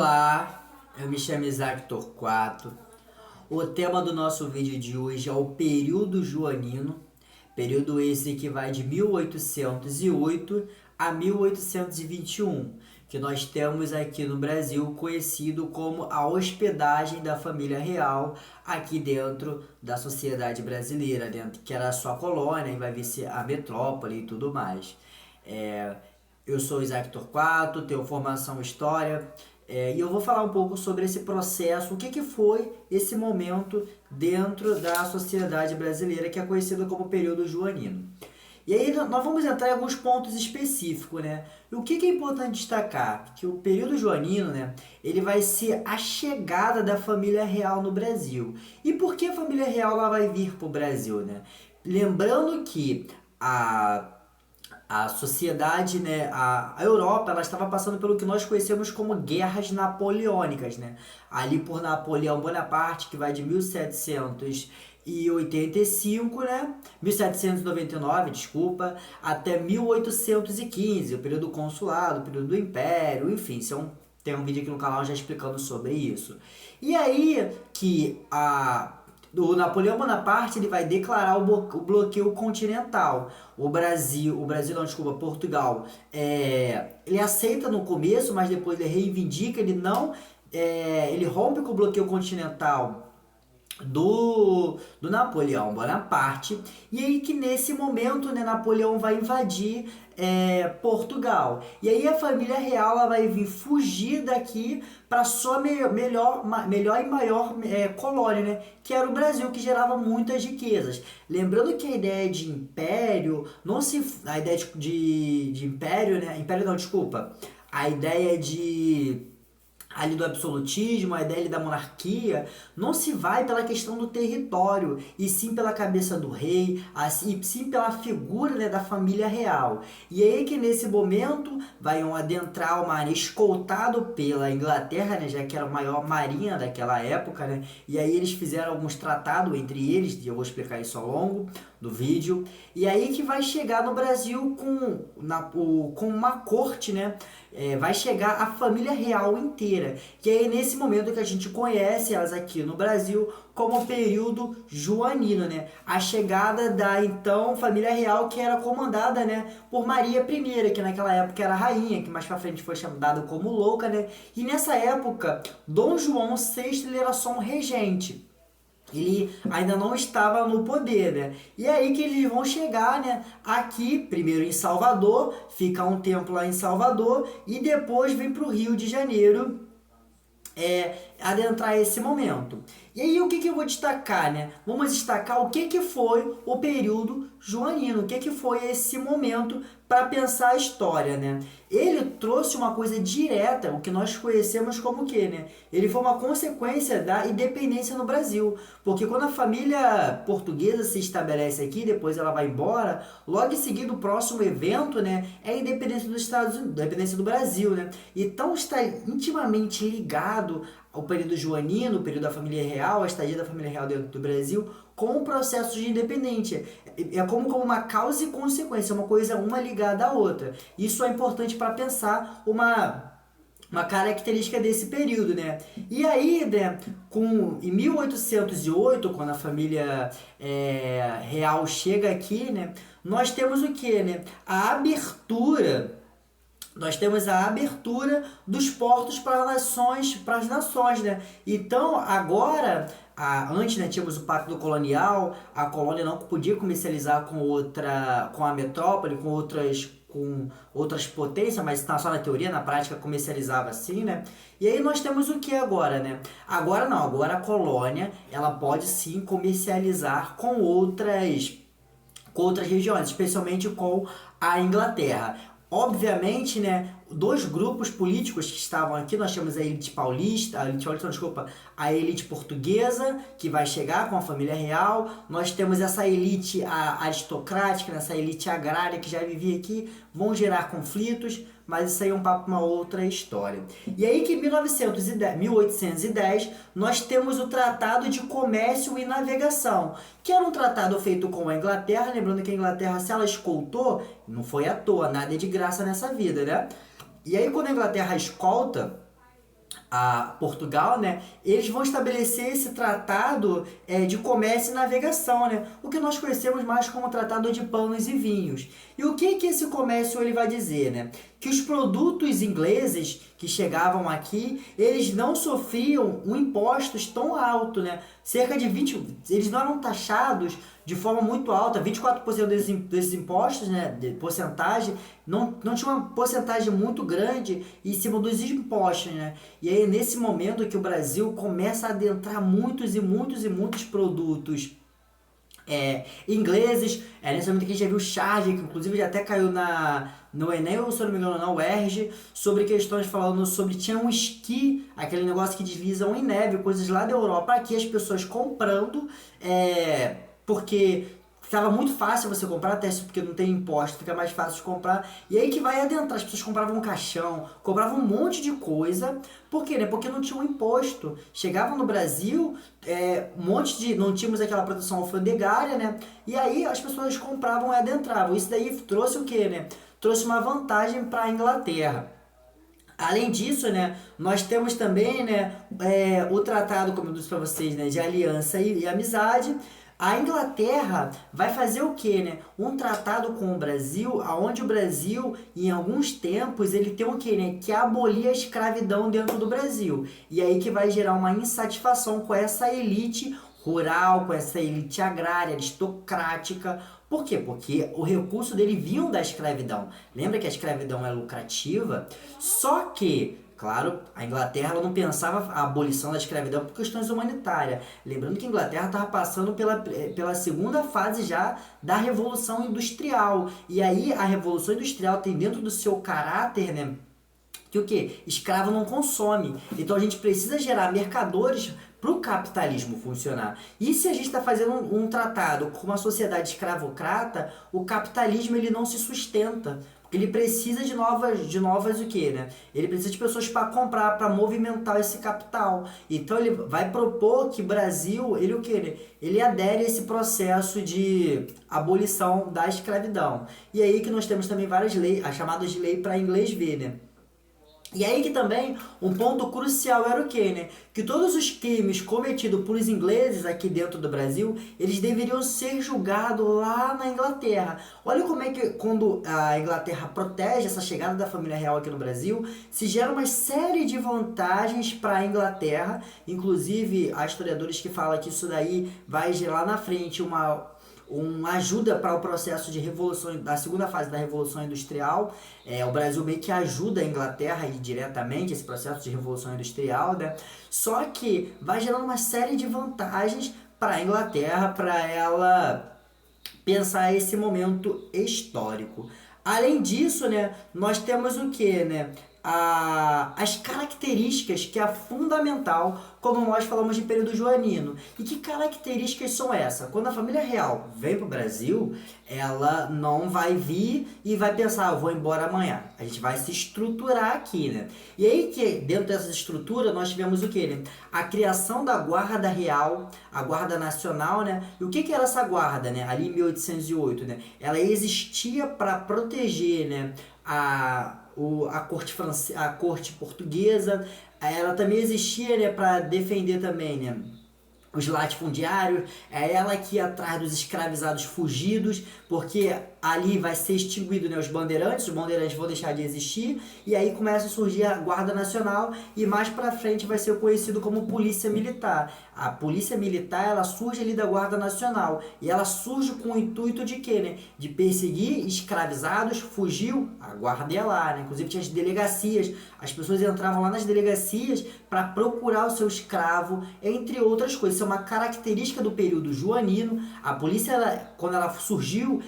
Olá, eu me chamo Isaac Torquato. O tema do nosso vídeo de hoje é o período joanino, período esse que vai de 1808 a 1821, que nós temos aqui no Brasil conhecido como a hospedagem da família real aqui dentro da sociedade brasileira, dentro que era a sua colônia e vai vir ser a metrópole e tudo mais. É, eu sou Isaac Torquato, tenho formação em História, e eu vou falar um pouco sobre esse processo, o que foi esse momento dentro da sociedade brasileira que é conhecido como período joanino. E aí nós vamos entrar em alguns pontos específicos, né? E o que é importante destacar? Que o período joanino, né, ele vai ser a chegada da família real no Brasil. E por que a família real ela vai vir para o Brasil, né? Lembrando que a sociedade, né, a Europa, ela estava passando pelo que nós conhecemos como guerras napoleônicas, né? Ali por Napoleão Bonaparte, que vai de 1785, né? 1799, desculpa, até 1815, o período do consulado, o período do império, enfim, tem um vídeo aqui no canal já explicando sobre isso. E aí que o Napoleão Bonaparte ele vai declarar o bloqueio continental. Brasil não, desculpa, Portugal, ele aceita no começo, mas depois ele reivindica, ele rompe com o bloqueio continental do Napoleão Bonaparte, e aí que nesse momento, né, Napoleão vai invadir Portugal, e aí a família real ela vai vir fugir daqui para sua melhor e maior colônia, né, que era o Brasil, que gerava muitas riquezas. Lembrando que a ideia de império, a ideia de império, né, império não, desculpa, a ideia ali do absolutismo, a ideia ali da monarquia, não se vai pela questão do território, e sim pela cabeça do rei, e sim pela figura, né, da família real. E aí que nesse momento vai adentrar o mar escoltado pela Inglaterra, né, já que era a maior marinha daquela época, né, e aí eles fizeram alguns tratados entre eles, e eu vou explicar isso ao longo do vídeo, e aí que vai chegar no Brasil com uma corte, né, vai chegar a família real inteira, que é nesse momento que a gente conhece elas aqui no Brasil como período joanino, né? A chegada da então família real que era comandada, né, por Maria I, que naquela época era rainha, que mais pra frente foi chamada como louca, né? E nessa época, Dom João VI ele era só um regente. Ele ainda não estava no poder, né? E aí que eles vão chegar, né, aqui, primeiro em Salvador, ficar um tempo lá em Salvador e depois vem para o Rio de Janeiro adentrar esse momento. E aí o que eu vou destacar, né? Vamos destacar o que foi o período joanino, o que foi esse momento para pensar a história, né? Ele trouxe uma coisa direta, o que nós conhecemos como o quê, né? Ele foi uma consequência da independência no Brasil, porque quando a família portuguesa se estabelece aqui, depois ela vai embora, logo em seguida o próximo evento, né, é a independência dos Estados Unidos, a independência do Brasil, né? Então está intimamente ligado ao período joanino, o período da família real, a estadia da família real dentro do Brasil, com o processo de independência. É como uma causa e consequência, uma coisa uma ligada à outra. Isso é importante para pensar uma característica desse período, né? E aí, né, em 1808, quando a família real chega aqui, né, nós temos o que, né? Nós temos a abertura dos portos para as nações, né? Então, agora, antes, né, tínhamos o Pacto Colonial, a colônia não podia comercializar com a metrópole, com outras potências, mas só na teoria, na prática comercializava assim, né? E aí nós temos o que agora, né? Agora não, agora a colônia, ela pode sim comercializar com outras regiões, especialmente com a Inglaterra. Obviamente, né, dois grupos políticos que estavam aqui, nós temos a elite paulista, a elite portuguesa, que vai chegar com a família real, nós temos essa elite aristocrática, essa elite agrária que já vivia aqui, vão gerar conflitos, mas isso aí é um papo para uma outra história. E aí que em 1810 nós temos o Tratado de Comércio e Navegação, que era um tratado feito com a Inglaterra, lembrando que a Inglaterra, se ela escoltou, não foi à toa, nada é de graça nessa vida, né? E aí quando a Inglaterra escolta a Portugal, né, eles vão estabelecer esse tratado de comércio e navegação, né, o que nós conhecemos mais como Tratado de Panos e Vinhos. E o que esse comércio ele vai dizer, né? Que os produtos ingleses que chegavam aqui, eles não sofriam um impostos tão alto, né? Cerca de 20, eles não eram taxados de forma muito alta, 24% desses impostos, né, de porcentagem, não tinha uma porcentagem muito grande em cima dos impostos, né? E aí nesse momento que o Brasil começa a adentrar muitos e muitos e muitos produtos ingleses, nesse momento que a gente já viu charge, que inclusive já até caiu no Enem, ou se eu não me engano, na UERJ, sobre questões falando sobre, tinha um esqui, aquele negócio que deslizam em neve, coisas lá da Europa, aqui as pessoas comprando, porque estava muito fácil você comprar, até porque não tem imposto, fica mais fácil de comprar. E aí que vai adentrar, as pessoas compravam um caixão, compravam um monte de coisa. Por quê, né? Porque não tinha um imposto. Chegavam no Brasil, um monte de... não tínhamos aquela proteção alfandegária, né? E aí as pessoas compravam e adentravam. Isso daí trouxe o quê, né? Trouxe uma vantagem para a Inglaterra. Além disso, né, nós temos também, né, o tratado, como eu disse para vocês, né, de aliança e amizade. A Inglaterra vai fazer o quê, né? Um tratado com o Brasil, onde o Brasil, em alguns tempos, ele tem o quê, né? Que abolir a escravidão dentro do Brasil. E aí que vai gerar uma insatisfação com essa elite rural, com essa elite agrária, aristocrática. Por quê? Porque o recurso dele vinha da escravidão. Lembra que a escravidão é lucrativa? Só que, claro, a Inglaterra ela não pensava a abolição da escravidão por questões humanitárias. Lembrando que a Inglaterra estava passando pela segunda fase já da Revolução Industrial. E aí a Revolução Industrial tem dentro do seu caráter, né, que o quê? Escravo não consome. Então a gente precisa gerar mercadores para o capitalismo funcionar. E se a gente está fazendo um tratado com uma sociedade escravocrata, o capitalismo ele não se sustenta. Ele precisa de novas o quê, né? Ele precisa de pessoas para comprar, para movimentar esse capital. Então ele vai propor que o Brasil, ele o quê, né? Ele adere a esse processo de abolição da escravidão. E aí que nós temos também várias leis, as chamadas de lei para inglês ver, né? E aí que também um ponto crucial era o quê, né? Que todos os crimes cometidos por os ingleses aqui dentro do Brasil, eles deveriam ser julgados lá na Inglaterra. Olha como é que quando a Inglaterra protege essa chegada da família real aqui no Brasil, se gera uma série de vantagens para a Inglaterra. Inclusive, há historiadores que falam que isso daí vai gerar lá na frente uma ajuda para o processo de revolução, da segunda fase da Revolução Industrial. O Brasil meio que ajuda a Inglaterra diretamente esse processo de Revolução Industrial, né? Só que vai gerando uma série de vantagens para a Inglaterra, para ela pensar esse momento histórico. Além disso, né, nós temos o que, né? As características que é fundamental quando nós falamos de período joanino. E que características são essas? Quando a família real vem para o Brasil, ela não vai vir e vai pensar, eu vou embora amanhã. A gente vai se estruturar aqui, né? E aí que dentro dessa estrutura nós tivemos o que, né? A criação da Guarda Real, a Guarda Nacional, né? E o que era essa guarda, né? Ali em 1808, né? Ela existia para proteger, né, a corte portuguesa. Ela também existia, né, para defender também, né, os latifundiários. É ela que ia atrás dos escravizados fugidos, porque ali vai ser extinguido, né, os bandeirantes vão deixar de existir, e aí começa a surgir a Guarda Nacional, e mais pra frente vai ser conhecido como Polícia Militar. A Polícia Militar, ela surge ali da Guarda Nacional, e ela surge com o intuito de quê, né? De perseguir escravizados, fugiu, a guarda ia lá, né? Inclusive tinha as delegacias, as pessoas entravam lá nas delegacias para procurar o seu escravo, entre outras coisas. Isso é uma característica do período joanino. A polícia, quando ela surgiu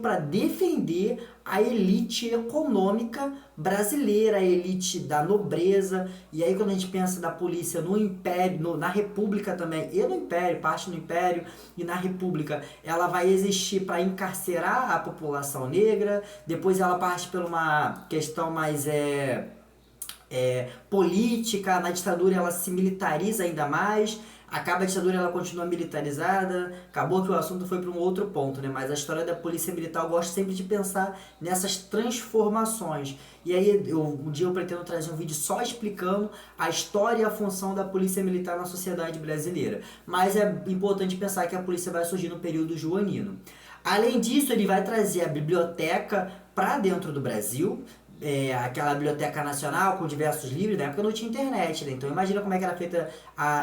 para defender a elite econômica brasileira, a elite da nobreza. E aí quando a gente pensa da polícia no Império, na República também, e no Império, parte no Império e na República, ela vai existir para encarcerar a população negra. Depois ela parte por uma questão mais política. Na ditadura ela se militariza ainda mais. acaba a ditadura, ela continua militarizada, acabou que o assunto foi para um outro ponto, né? Mas a história da polícia militar eu gosto sempre de pensar nessas transformações. E aí um dia eu pretendo trazer um vídeo só explicando a história e a função da polícia militar na sociedade brasileira. Mas é importante pensar que a polícia vai surgir no período joanino. Além disso, ele vai trazer a biblioteca para dentro do Brasil, aquela biblioteca nacional com diversos livros. Na época não tinha internet, né? Então imagina como é que era feita,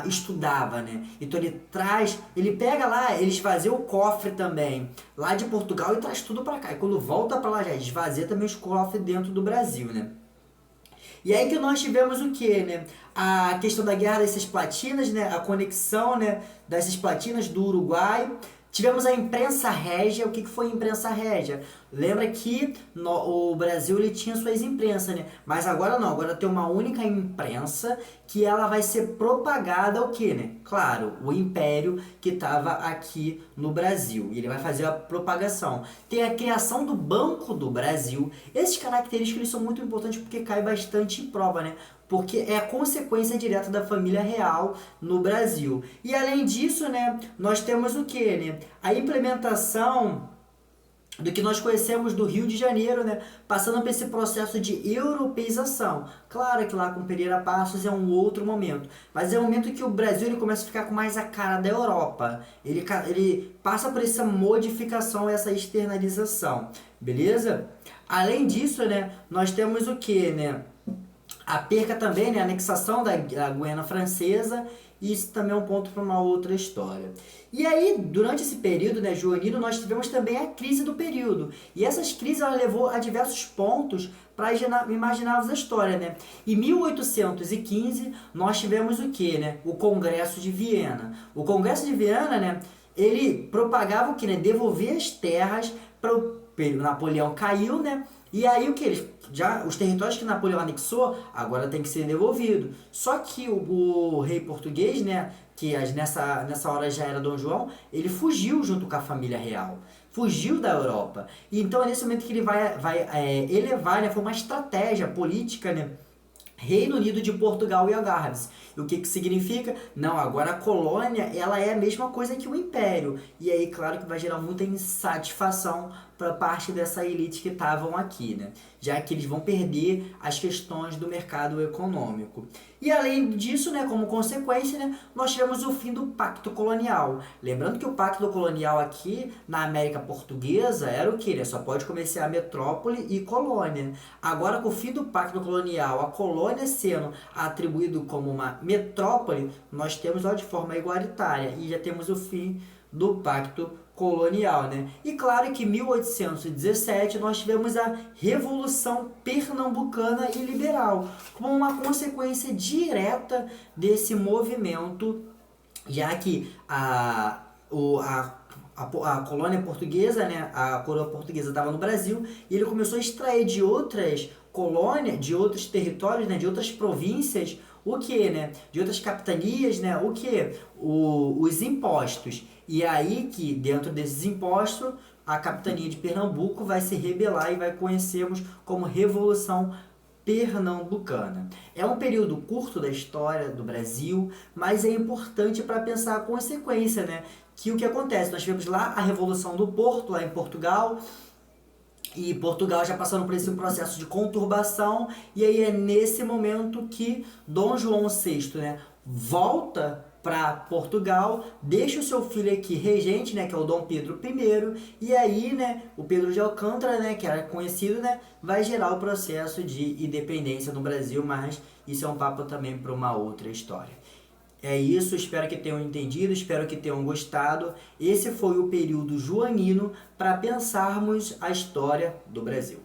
estudava, né? Então ele pega lá, eles faziam o cofre também lá de Portugal e traz tudo para cá. E quando volta para lá já esvazia também os cofres dentro do Brasil, né? E aí que nós tivemos o que, né? A questão da Guerra das Cisplatinas, né? A conexão, né, das Cisplatinas do Uruguai. Tivemos a imprensa régia. O que foi a imprensa régia? Lembra que o Brasil ele tinha suas imprensas, né? Mas agora não, agora tem uma única imprensa que ela vai ser propagada o quê, né? Claro, o império que estava aqui no Brasil. E ele vai fazer a propagação. Tem a criação do Banco do Brasil. Esses característicos eles são muito importantes porque cai bastante em prova, né? Porque é a consequência direta da família real no Brasil. E além disso, né, nós temos o que, né? A implementação do que nós conhecemos do Rio de Janeiro, né, passando por esse processo de europeização. Claro que lá com Pereira Passos é um outro momento, mas é um momento que o Brasil ele começa a ficar com mais a cara da Europa. Ele passa por essa modificação, essa externalização, beleza? Além disso, né, nós temos o que, né? A perca também, né, a anexação da Guiana Francesa, e isso também é um ponto para uma outra história. E aí, durante esse período, né, joanino, nós tivemos também a crise do período. E essas crises ela levou a diversos pontos para imaginarmos a história, né? Em 1815, nós tivemos o quê, né? O Congresso de Viena. O Congresso de Viena, né, ele propagava o quê, né? Devolver as terras para o Napoleão caiu, né? E aí o que eles os territórios que Napoleão anexou agora tem que ser devolvido. Só que o rei português, né, que nessa hora já era Dom João, ele fugiu junto com a família real. Fugiu da Europa. E então é nesse momento que ele vai elevar, né, foi uma estratégia política, né, Reino Unido de Portugal e Algarves. E o que significa? Não, agora a colônia ela é a mesma coisa que o império. E aí, claro que vai gerar muita insatisfação para parte dessa elite que estavam aqui, né? Já que eles vão perder as questões do mercado econômico. E além disso, né, como consequência, né, nós tivemos o fim do Pacto Colonial. Lembrando que o Pacto Colonial aqui na América Portuguesa era o quê? Né? Só pode comerciar metrópole e colônia. Agora, com o fim do Pacto Colonial, a colônia sendo atribuído como uma metrópole, nós temos ela de forma igualitária e já temos o fim do Pacto Colonial, né? E claro que em 1817 nós tivemos a Revolução Pernambucana e Liberal, como uma consequência direta desse movimento, já que a colônia portuguesa, né, a coroa portuguesa estava no Brasil e ele começou a extrair de outras colônias, de outros territórios, né, de outras províncias, o que, né, de outras capitanias, né, o que, os impostos. E aí que dentro desses impostos a capitania de Pernambuco vai se rebelar e vai conhecermos como Revolução Pernambucana. É um período curto da história do Brasil, mas é importante para pensar a consequência, né? Que o que acontece? Nós tivemos lá a Revolução do Porto, lá em Portugal, e Portugal já passando por esse processo de conturbação, e aí é nesse momento que Dom João VI, né, volta para Portugal, deixa o seu filho aqui regente, né, que é o Dom Pedro I, e aí, né, o Pedro de Alcântara, né, que era conhecido, né, vai gerar o processo de independência no Brasil, mas isso é um papo também para uma outra história. É isso, espero que tenham entendido, espero que tenham gostado. Esse foi o período joanino para pensarmos a história do Brasil.